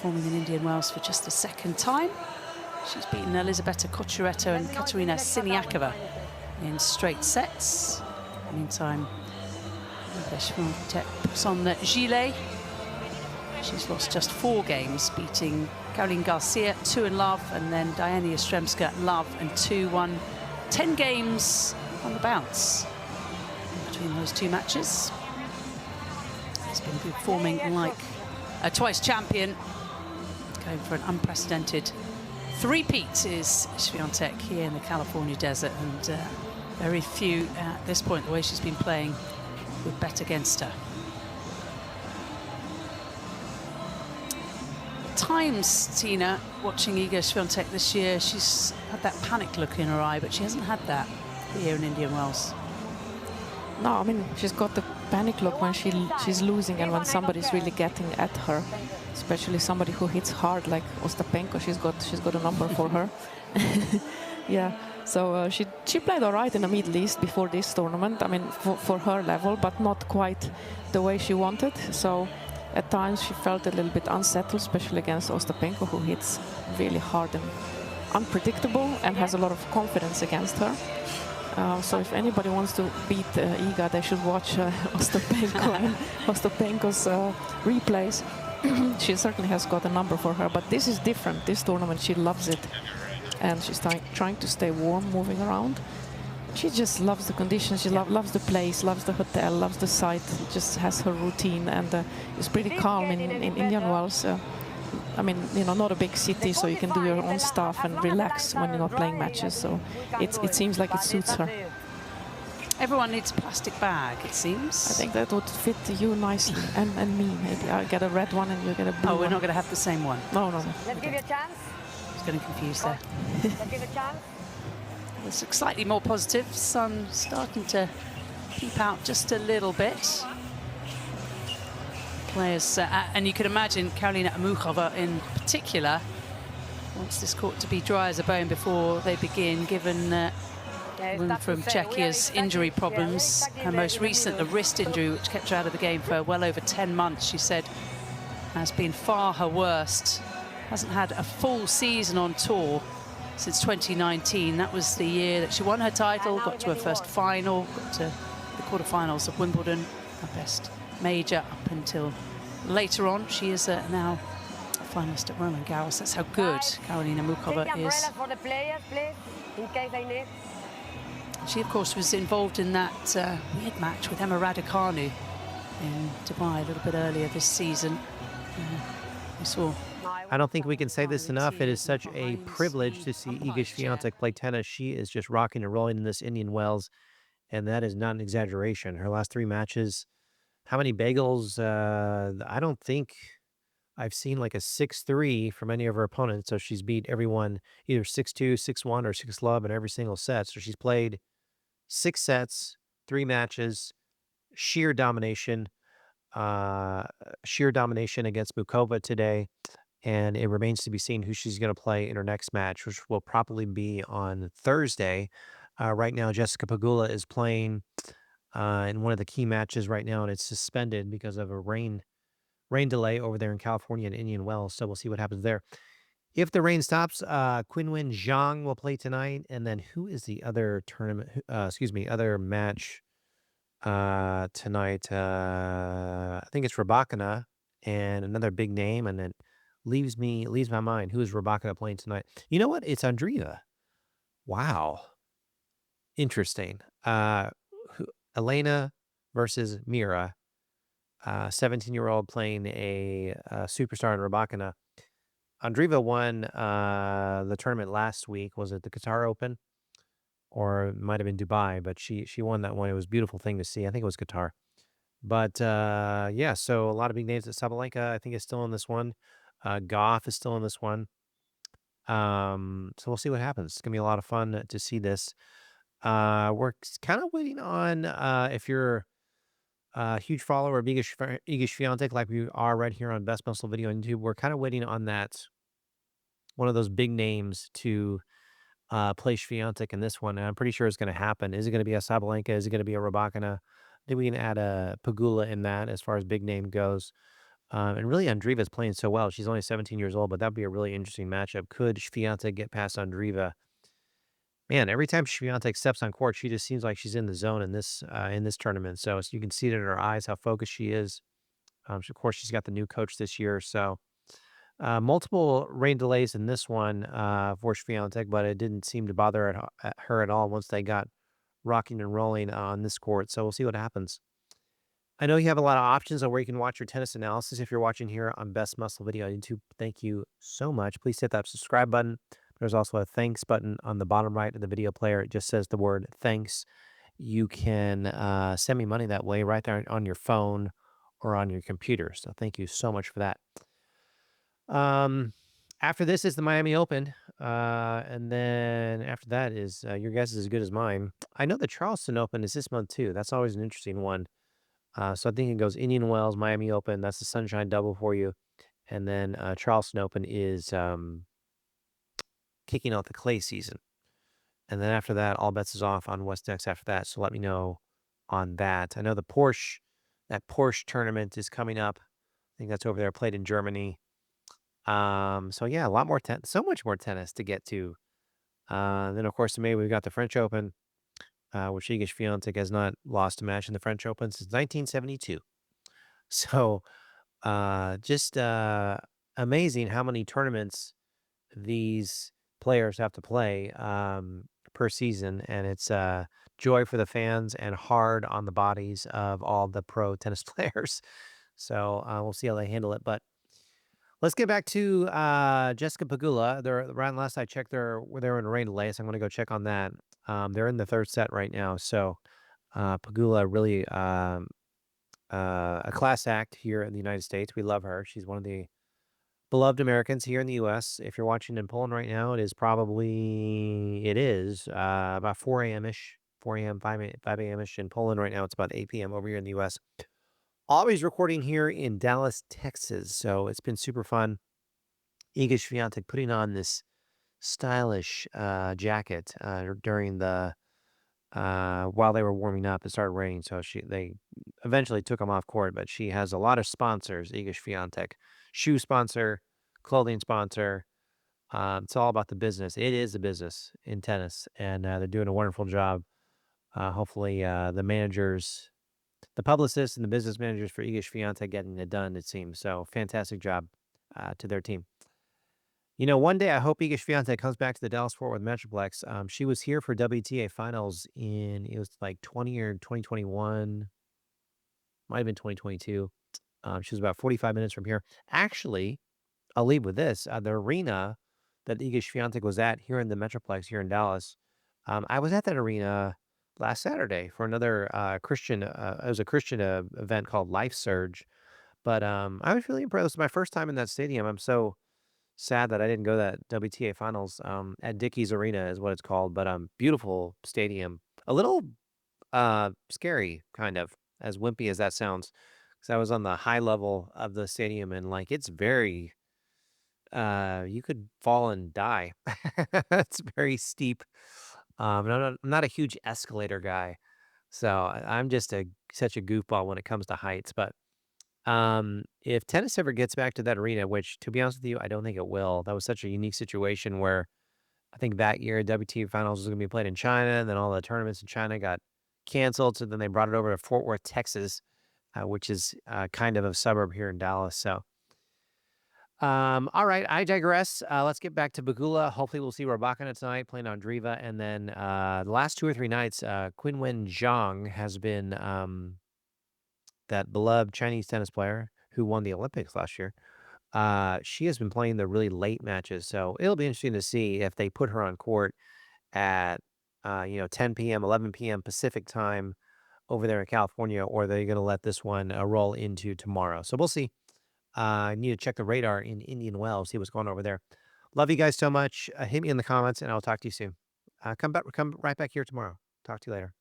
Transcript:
Forming in Indian Wells for just the second time. She's beaten Elisabetta Cocciaretto and Katerina Siniakova in straight sets. Meantime, Iga Świątek puts on the gilet. She's lost just 4 games, beating Karolína Garcia 2-love, and then Diana Yastremska love and 2-1. 10 games on the bounce between those 2 matches. She's been performing like a twice champion, going for an unprecedented 3-peat is Świątek here in the California desert, and very few at this point, the way she's been playing, would bet against her. At times, Tina, watching Iga Świątek this year, she's had that panic look in her eye, but she hasn't had that here in Indian Wells. No, I mean, she's got the panic look when she's losing and when somebody's really getting at her, especially somebody who hits hard like Ostapenko. She's got a number for her. Yeah, so she played all right in the Middle East before this tournament. I mean, for her level, but not quite the way she wanted. So at times she felt a little bit unsettled, especially against Ostapenko, who hits really hard and unpredictable and has a lot of confidence against her. So if anybody wants to beat Iga, they should watch Ostapenko and Ostapenko's replays. She certainly has got a number for her, but this is different. This tournament, she loves it, and she's trying to stay warm, moving around. She just loves the conditions. She loves the place, loves the hotel, loves the site. Just has her routine, and is pretty calm in Indian Wells. I mean, you know, not a big city, so you can do your own stuff and relax when you're not playing matches. So it seems like it suits her. Everyone needs a plastic bag, it seems. I think that would fit you nicely, and me. Maybe I'll get a red one and you get a blue one. Oh, we're not going to have the same one. No. Let's give you a chance. Just getting confused there. Let's give a chance. This looks slightly more positive. Sun starting to peep out just a little bit. Players, and you can imagine Karolína Muchová in particular wants this court to be dry as a bone before they begin, given from Czechia's injury problems. Her most recent, the wrist injury, which kept her out of the game for well over 10 months, she said, has been far her worst. Hasn't had a full season on tour since 2019. That was the year that she won her title, got to her first final, got to the quarterfinals of Wimbledon, her best major up until later on. She is now a finalist at Roland Garros. That's how good Karolína Muchová is. For the players, please, in case I need. She, of course, was involved in that weird match with Emma Raducanu in Dubai a little bit earlier this season. We saw. I don't think we can say this enough. It is such a privilege to see Iga Świątek play tennis. She is just rocking and rolling in this Indian Wells, and that is not an exaggeration. Her last 3 matches, how many bagels? I don't think I've seen like a 6-3 from any of her opponents. So she's beat everyone either 6-2, 6-1, or 6-love in every single set. So she's played 6 sets, 3 matches, sheer domination against Muchová today. And it remains to be seen who she's going to play in her next match, which will probably be on Thursday. Right now, Jessica Pegula is playing in one of the key matches right now, and it's suspended because of a rain delay over there in California and Indian Wells. So we'll see what happens there. If the rain stops, Qinwen Zhang will play tonight. And then who is the other other match tonight? I think it's Rybakina and another big name, and then leaves my mind. Who is Rybakina playing tonight? You know what? It's Andreeva. Wow. Interesting. Elena versus Mira. 17-year-old playing a superstar in Rybakina. Andreeva won the tournament last week. Was it the Qatar Open? Or it might have been Dubai, but she won that one. It was a beautiful thing to see. I think it was Qatar. But yeah, so a lot of big names. Sabalenka, I think, is still in this one. Goff is still in this one. So we'll see what happens. It's going to be a lot of fun to see this. We're kind of waiting on, if you're a huge follower of Iga Świątek, like we are right here on Best Muscle Video on YouTube, we're kind of waiting on that, one of those big names to play Świątek in this one. And I'm pretty sure it's going to happen. Is it going to be a Sabalenka? Is it going to be a Rybakina? I think we can add a Pegula in that as far as big name goes. And really, Andreeva's playing so well. She's only 17 years old, but that'd be a really interesting matchup. Could Świątek get past Andreeva? Man, every time Świątek steps on court, she just seems like she's in the zone in this tournament. So you can see it in her eyes how focused she is. Of course, she's got the new coach this year, so multiple rain delays in this one for Świątek, but it didn't seem to bother her at all once they got rocking and rolling on this court. So we'll see what happens. I know you have a lot of options on where you can watch your tennis analysis. If you're watching here on Best Muscle Video on YouTube, thank you so much. Please hit that subscribe button. There's also a thanks button on the bottom right of the video player. It just says the word thanks. You can send me money that way right there on your phone or on your computer. So thank you so much for that. After this is the Miami Open. And then after that is your guess is as good as mine. I know the Charleston Open is this month too. That's always an interesting one. So I think it goes Indian Wells, Miami Open. That's the Sunshine Double for you. And then Charleston Open is kicking off the clay season. And then after that, all bets is off on what's next after that. So let me know on that. I know that Porsche tournament is coming up. I think that's over there, played in Germany. So yeah, a lot more so much more tennis to get to. Then of course in May we've got the French Open, which Iga Świątek has not lost a match in the French Open since 1972. So just amazing how many tournaments these players have to play per season, and it's joy for the fans and hard on the bodies of all the pro tennis players. So we'll see how they handle it. But let's get back to Jessica Pegula. Right last I checked, they're in a rain delay, so I'm going to go check on that. They're in the third set right now. So Pegula really a class act here in the United States. We love her. She's one of the beloved Americans here in the U.S. If you're watching in Poland right now, it is about 4 a.m.-ish, 4 a.m., 5 a.m.-ish in Poland right now. It's about 8 p.m. over here in the U.S. Always recording here in Dallas, Texas. So it's been super fun. Iga Świątek putting on this stylish jacket during the while they were warming up. It started raining, so they eventually took them off court. But she has a lot of sponsors. Iga Świątek, shoe sponsor, clothing sponsor. It's all about the business. It is a business in tennis, and they're doing a wonderful job. Hopefully, the managers, the publicists, and the business managers for Iga Świątek getting it done, it seems. So fantastic job to their team. You know, one day I hope Iga Świątek comes back to the Dallas-Fort Worth Metroplex. She was here for WTA Finals it was like 20 or 2021. Might have been 2022. She was about 45 minutes from here. Actually, I'll leave with this. The arena that Iga Świątek was at here in the Metroplex here in Dallas, I was at that arena last Saturday for another Christian, it was a Christian event called Life Surge. But I was really impressed. It was my first time in that stadium. I'm so sad that I didn't go to that WTA Finals at Dickies Arena is what it's called. But beautiful stadium. A little scary, kind of, as wimpy as that sounds. Because I was on the high level of the stadium, and like it's very you could fall and die. It's very steep. I'm not a huge escalator guy, so I'm just such a goofball when it comes to heights. But if tennis ever gets back to that arena, which to be honest with you, I don't think it will. That was such a unique situation where I think that year WTA Finals was going to be played in China, and then all the tournaments in China got canceled. So then they brought it over to Fort Worth, Texas, which is kind of a suburb here in Dallas. So. All right, I digress. Let's get back to Pegula. Hopefully we'll see Rybakina tonight playing Andreeva. And then the last 2 or 3 nights, Qinwen Zhang has been that beloved Chinese tennis player who won the Olympics last year. She has been playing the really late matches. So it'll be interesting to see if they put her on court at 10 p.m., 11 p.m. Pacific time over there in California, or they're going to let this one roll into tomorrow. So we'll see. I need to check the radar in Indian Wells, see what's going on over there. Love you guys so much. Hit me in the comments, and I'll talk to you soon. Come right back here tomorrow. Talk to you later.